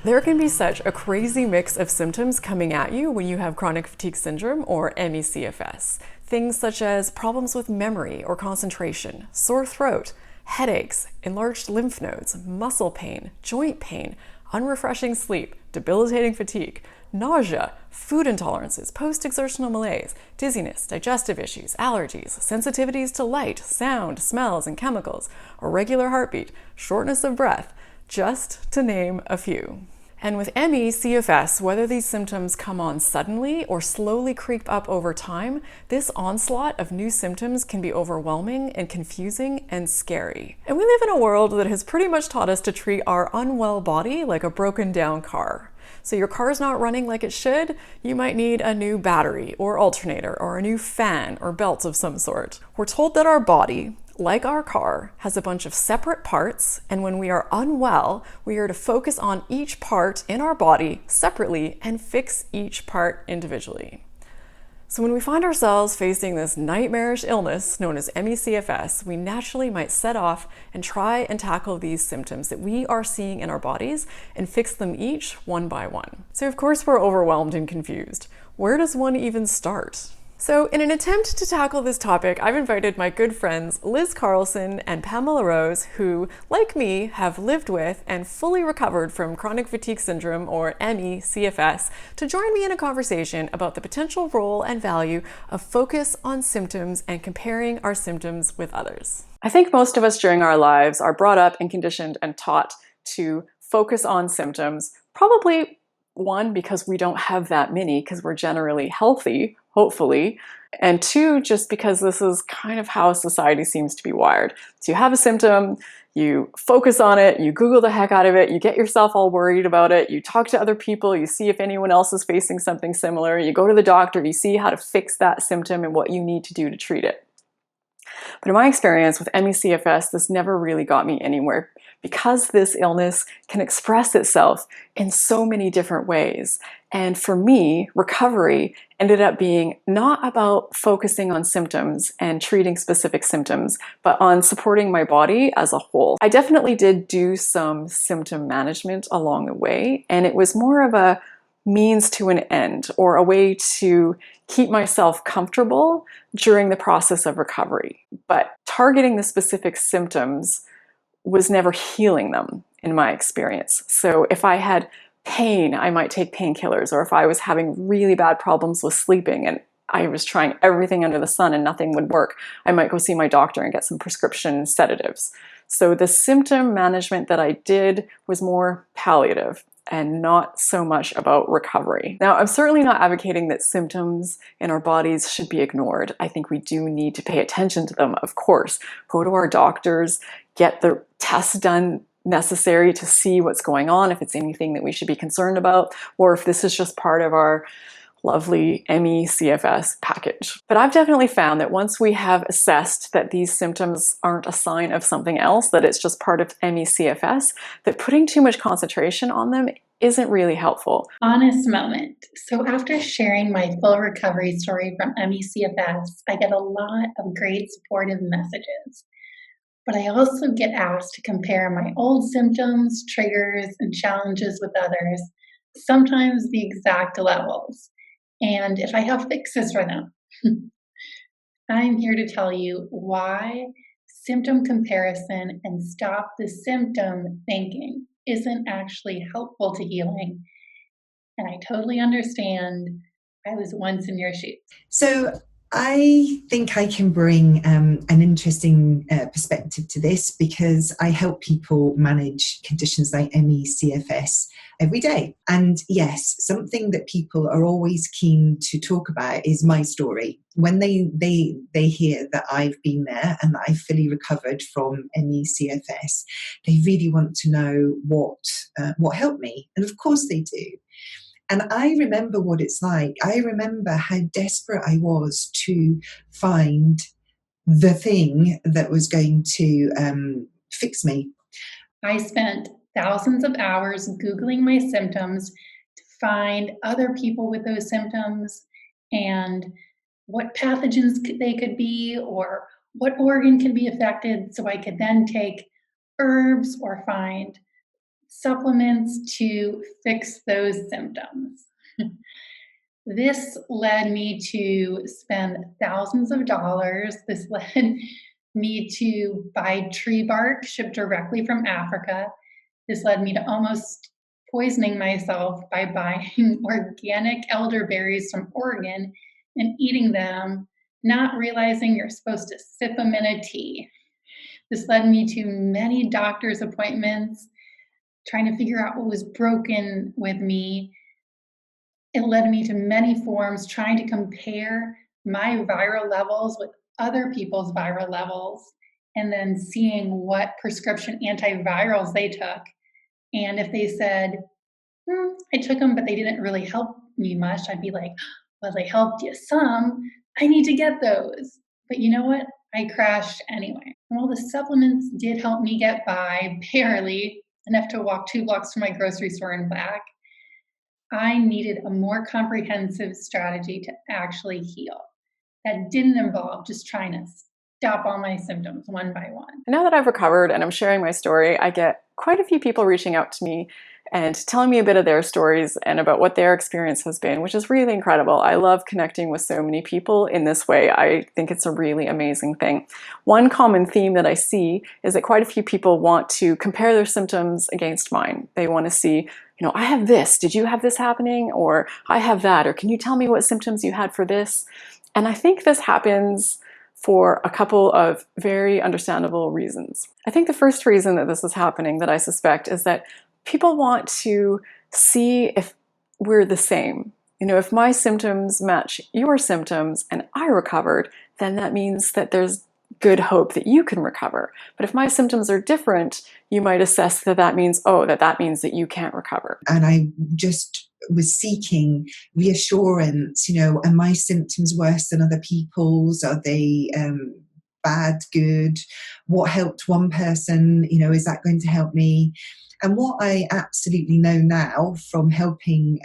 There can be such a crazy mix of symptoms coming at you when you have chronic fatigue syndrome or ME/CFS. Things such as problems with memory or concentration, sore throat, headaches, enlarged lymph nodes, muscle pain, joint pain, unrefreshing sleep, debilitating fatigue, nausea, food intolerances, post-exertional malaise, dizziness, digestive issues, allergies, sensitivities to light, sound, smells, and chemicals, irregular heartbeat, shortness of breath, just to name a few. And with ME/CFS, whether these symptoms come on suddenly or slowly creep up over time, this onslaught of new symptoms can be overwhelming and confusing and scary. And we live in a world that has pretty much taught us to treat our unwell body like a broken down car. So your car's not running like it should, you might need a new battery or alternator or a new fan or belt of some sort. We're told that our body, like our car, has a bunch of separate parts, and when we are unwell, we are to focus on each part in our body separately and fix each part individually. So when we find ourselves facing this nightmarish illness known as ME/CFS, we naturally might set off and try and tackle these symptoms that we are seeing in our bodies and fix them each one by one. So of course we're overwhelmed and confused. Where does one even start? So in an attempt to tackle this topic, I've invited my good friends Liz Carlson and Pamela Rose, who, like me, have lived with and fully recovered from chronic fatigue syndrome or ME/CFS, to join me in a conversation about the potential role and value of focus on symptoms and comparing our symptoms with others. I think most of us during our lives are brought up and conditioned and taught to focus on symptoms, probably one, because we don't have that many, because we're generally healthy, hopefully, and two, just because this is kind of how society seems to be wired. So you have a symptom, you focus on it, you Google the heck out of it, you get yourself all worried about it, you talk to other people, you see if anyone else is facing something similar, you go to the doctor, you see how to fix that symptom and what you need to do to treat it. But in my experience with ME/CFS, this never really got me anywhere because this illness can express itself in so many different ways. And for me, recovery ended up being not about focusing on symptoms and treating specific symptoms, but on supporting my body as a whole. I definitely did do some symptom management along the way, and it was more of a means to an end, or a way to keep myself comfortable during the process of recovery. But targeting the specific symptoms was never healing them in my experience. So if I had pain, I might take painkillers, or if I was having really bad problems with sleeping and I was trying everything under the sun and nothing would work, I might go see my doctor and get some prescription sedatives. So the symptom management that I did was more palliative and not so much about recovery. Now, I'm certainly not advocating that symptoms in our bodies should be ignored. I think we do need to pay attention to them, of course. Go to our doctors, get the tests done necessary to see what's going on, if it's anything that we should be concerned about, or if this is just part of our lovely ME/CFS package. But I've definitely found that once we have assessed that these symptoms aren't a sign of something else, that it's just part of ME/CFS, that putting too much concentration on them isn't really helpful. Honest moment. So after sharing my full recovery story from ME/CFS, I get a lot of great supportive messages. But I also get asked to compare my old symptoms, triggers, and challenges with others, sometimes the exact levels, and if I have fixes for them. I'm here to tell you why symptom comparison and stop the symptom thinking isn't actually helpful to healing. And I totally understand. I was once in your shoes. So I think I can bring an interesting perspective to this, because I help people manage conditions like ME/CFS every day. And yes, something that people are always keen to talk about is my story. When they hear that I've been there and that I've fully recovered from ME/CFS, they really want to know what helped me. And of course they do. And I remember what it's like. I remember how desperate I was to find the thing that was going to fix me. I spent thousands of hours Googling my symptoms to find other people with those symptoms and what pathogens they could be, or what organ can be affected, so I could then take herbs or find supplements to fix those symptoms. This led me to spend thousands of dollars. This led me to buy tree bark shipped directly from Africa. This led me to almost poisoning myself by buying organic elderberries from Oregon and eating them, not realizing you're supposed to sip them in a tea. This led me to many doctor's appointments, trying to figure out what was broken with me. It led me to many forums trying to compare my viral levels with other people's viral levels and then seeing what prescription antivirals they took. And if they said, I took them, but they didn't really help me much, I'd be like, well, they helped you some. I need to get those. But you know what? I crashed anyway. While the supplements did help me get by, barely enough to walk 2 blocks to my grocery store and back, I needed a more comprehensive strategy to actually heal that didn't involve just trying to stop all my symptoms one by one. Now that I've recovered and I'm sharing my story, I get quite a few people reaching out to me and telling me a bit of their stories and about what their experience has been, which is really incredible. I love connecting with so many people in this way. I think it's a really amazing thing. One common theme that I see is that quite a few people want to compare their symptoms against mine. They want to see, I have this, did you have this happening? Or I have that, or can you tell me what symptoms you had for this? And I think this happens for a couple of very understandable reasons. I think the first reason that this is happening, that I suspect, is that people want to see if we're the same. If my symptoms match your symptoms and I recovered, then that means that there's good hope that you can recover. But if my symptoms are different, you might assess that means that you can't recover. And I just was seeking reassurance, are my symptoms worse than other people's? Are they bad, good? What helped one person? Is that going to help me? And what I absolutely know now from helping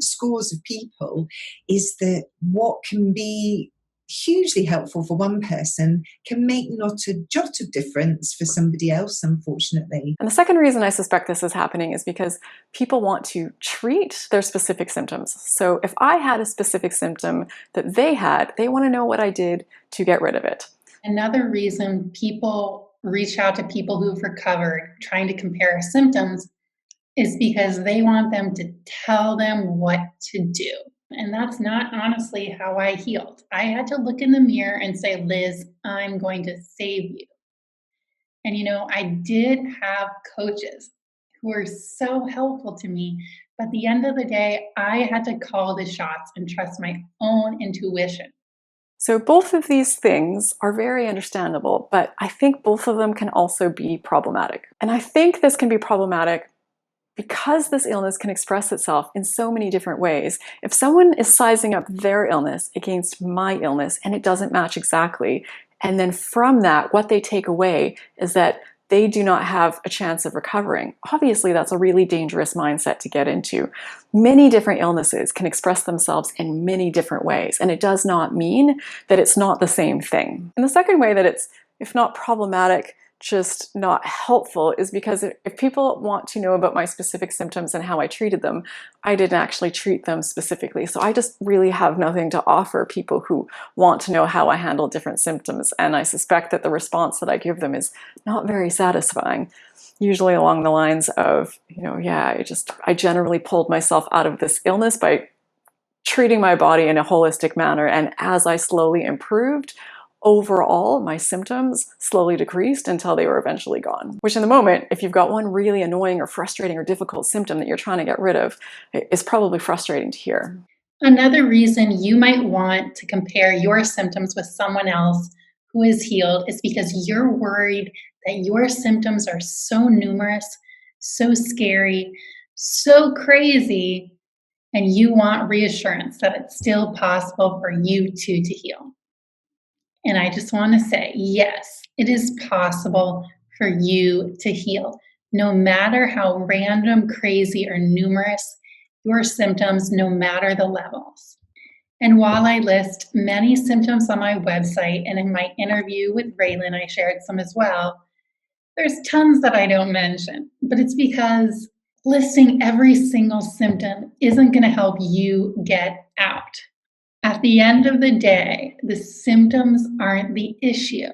scores of people is that what can be hugely helpful for one person can make not a jot of difference for somebody else, unfortunately. And the second reason I suspect this is happening is because people want to treat their specific symptoms. So if I had a specific symptom that they had, they want to know what I did to get rid of it. Another reason people reach out to people who've recovered trying to compare symptoms is because they want them to tell them what to do. And that's not honestly how I healed. I had to look in the mirror and say, Liz, I'm going to save you. And I did have coaches who were so helpful to me. But at the end of the day, I had to call the shots and trust my own intuition. So both of these things are very understandable, but I think both of them can also be problematic. And I think this can be problematic because this illness can express itself in so many different ways. If someone is sizing up their illness against my illness and it doesn't match exactly, and then from that, what they take away is that they do not have a chance of recovering. Obviously, that's a really dangerous mindset to get into. Many different illnesses can express themselves in many different ways, and it does not mean that it's not the same thing. And the second way that it's, if not problematic, just not helpful is because if people want to know about my specific symptoms and how I treated them, I didn't actually treat them specifically. So I just really have nothing to offer people who want to know how I handle different symptoms. And I suspect that the response that I give them is not very satisfying. Usually along the lines of, I generally pulled myself out of this illness by treating my body in a holistic manner. And as I slowly improved, overall, my symptoms slowly decreased until they were eventually gone. Which in the moment, if you've got one really annoying or frustrating or difficult symptom that you're trying to get rid of, is probably frustrating to hear. Another reason you might want to compare your symptoms with someone else who is healed is because you're worried that your symptoms are so numerous, so scary, so crazy, and you want reassurance that it's still possible for you too to heal. And I just want to say, yes, it is possible for you to heal. No matter how random, crazy, or numerous your symptoms, no matter the levels. And while I list many symptoms on my website, and in my interview with Raelan, I shared some as well, there's tons that I don't mention. But it's because listing every single symptom isn't going to help you get out. At the end of the day, the symptoms aren't the issue.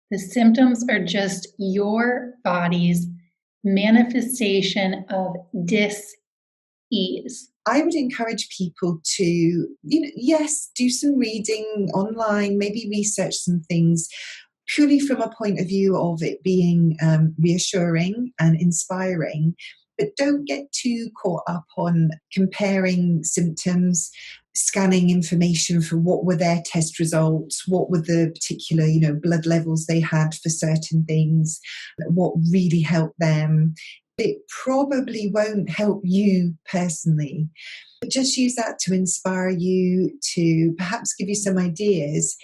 The symptoms are just your body's manifestation of dis-ease. I would encourage people to, yes, do some reading online, maybe research some things purely from a point of view of it being reassuring and inspiring. But don't get too caught up on comparing symptoms, scanning information for what were their test results, what were the particular, blood levels they had for certain things, what really helped them. It probably won't help you personally, but just use that to inspire you, to perhaps give you some ideas,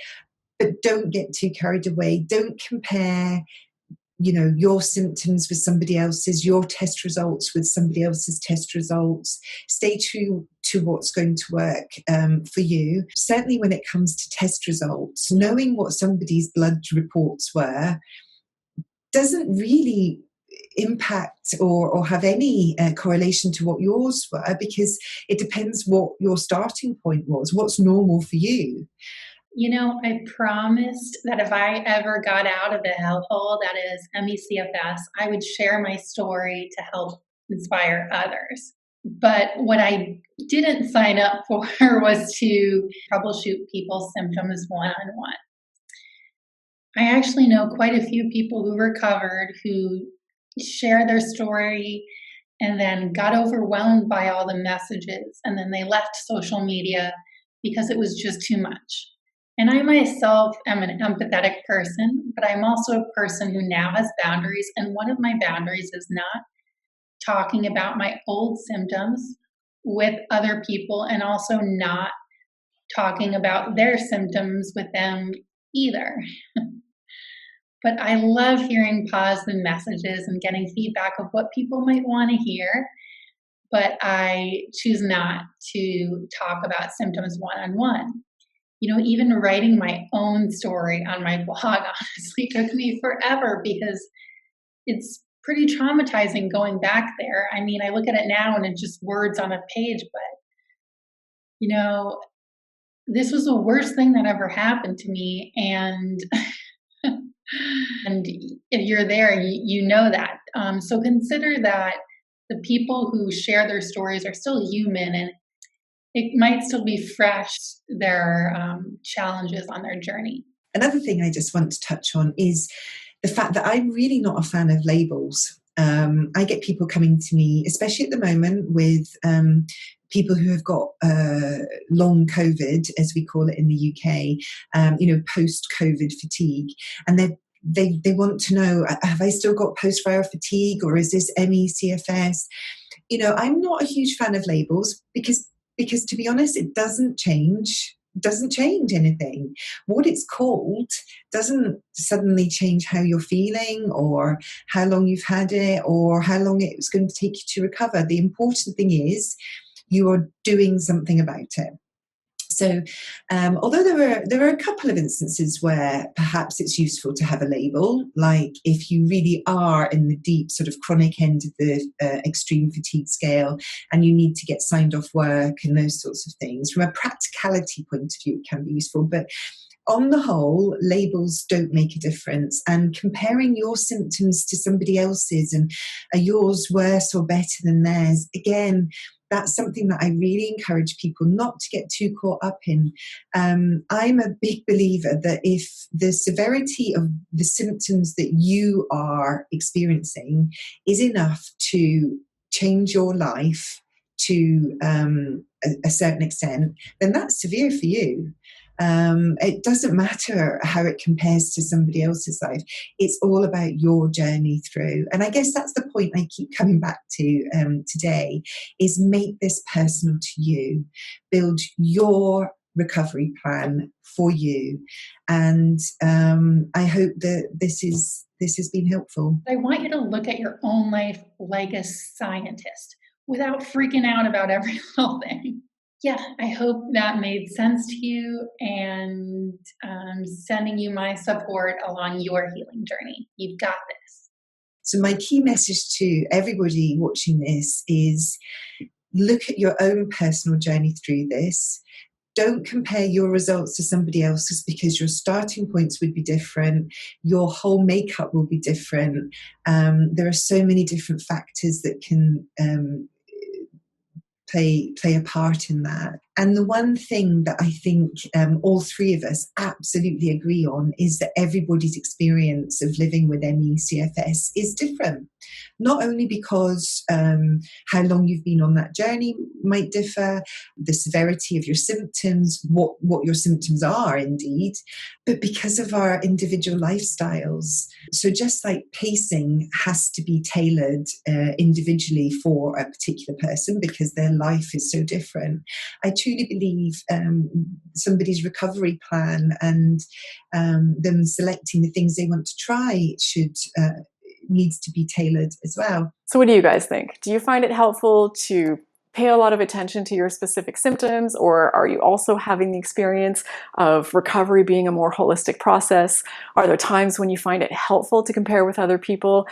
but don't get too carried away. Don't compare your symptoms with somebody else's, your test results with somebody else's test results. Stay true to what's going to work for you. Certainly when it comes to test results, knowing what somebody's blood reports were doesn't really impact or have any correlation to what yours were, because it depends what your starting point was, what's normal for you. I promised that if I ever got out of the hellhole that is ME/CFS, I would share my story to help inspire others. But what I didn't sign up for was to troubleshoot people's symptoms one-on-one. I actually know quite a few people who recovered who share their story and then got overwhelmed by all the messages, and then they left social media because it was just too much. And I myself am an empathetic person, but I'm also a person who now has boundaries. And one of my boundaries is not talking about my old symptoms with other people, and also not talking about their symptoms with them either. But I love hearing positive messages and getting feedback of what people might want to hear. But I choose not to talk about symptoms one-on-one. Even writing my own story on my blog honestly took me forever, because it's pretty traumatizing going back there. I mean, I look at it now and it's just words on a page, but this was the worst thing that ever happened to me. And and if you're there, you know that. So consider that the people who share their stories are still human, and it might still be fresh, their challenges on their journey. Another thing I just want to touch on is the fact that I'm really not a fan of labels. I get people coming to me, especially at the moment, with people who have got long COVID, as we call it in the UK, post-COVID fatigue, and they want to know, have I still got post-viral fatigue, or is this ME/CFS? I'm not a huge fan of labels, because to be honest, it doesn't change anything. What it's called doesn't suddenly change how you're feeling, or how long you've had it, or how long it's going to take you to recover. The important thing is you are doing something about it. So although there are a couple of instances where perhaps it's useful to have a label, like if you really are in the deep sort of chronic end of the extreme fatigue scale and you need to get signed off work and those sorts of things, from a practicality point of view, it can be useful. But on the whole, labels don't make a difference. And comparing your symptoms to somebody else's, and are yours worse or better than theirs, again, that's something that I really encourage people not to get too caught up in. I'm a big believer that if the severity of the symptoms that you are experiencing is enough to change your life to a certain extent, then that's severe for you. It doesn't matter how it compares to somebody else's life. It's all about your journey through. And I guess that's the point I keep coming back to today, is make this personal to you. Build your recovery plan for you. And I hope that this has been helpful. I want you to look at your own life like a scientist, without freaking out about every little thing. Yeah, I hope that made sense to you, and sending you my support along your healing journey. You've got this. So my key message to everybody watching this is look at your own personal journey through this. Don't compare your results to somebody else's, because your starting points would be different. Your whole makeup will be different. There are so many different factors that can play a part in that. And the one thing that I think all three of us absolutely agree on is that everybody's experience of living with ME/CFS is different. Not only because how long you've been on that journey might differ, the severity of your symptoms, what your symptoms are indeed, but because of our individual lifestyles. So just like pacing has to be tailored individually for a particular person because their life is so different, I truly believe somebody's recovery plan and them selecting the things they want to try needs to be tailored as well. So what do you guys think? Do you find it helpful to pay a lot of attention to your specific symptoms, or are you also having the experience of recovery being a more holistic process? Are there times when you find it helpful to compare with other people?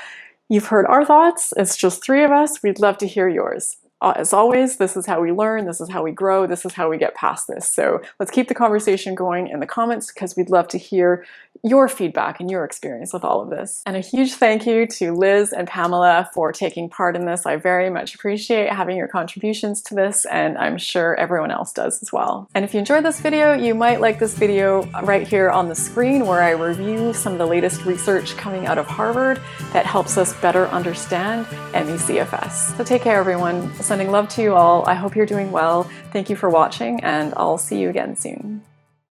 You've heard our thoughts. It's just three of us. We'd love to hear yours. As always, this is how we learn, this is how we grow, this is how we get past this. So let's keep the conversation going in the comments, because we'd love to hear your feedback and your experience with all of this. And a huge thank you to Liz and Pamela for taking part in this. I very much appreciate having your contributions to this, and I'm sure everyone else does as well. And if you enjoyed this video, you might like this video right here on the screen, where I review some of the latest research coming out of Harvard that helps us better understand ME/CFS. So take care, everyone. Sending love to you all. I hope you're doing well. Thank you for watching, and I'll see you again soon.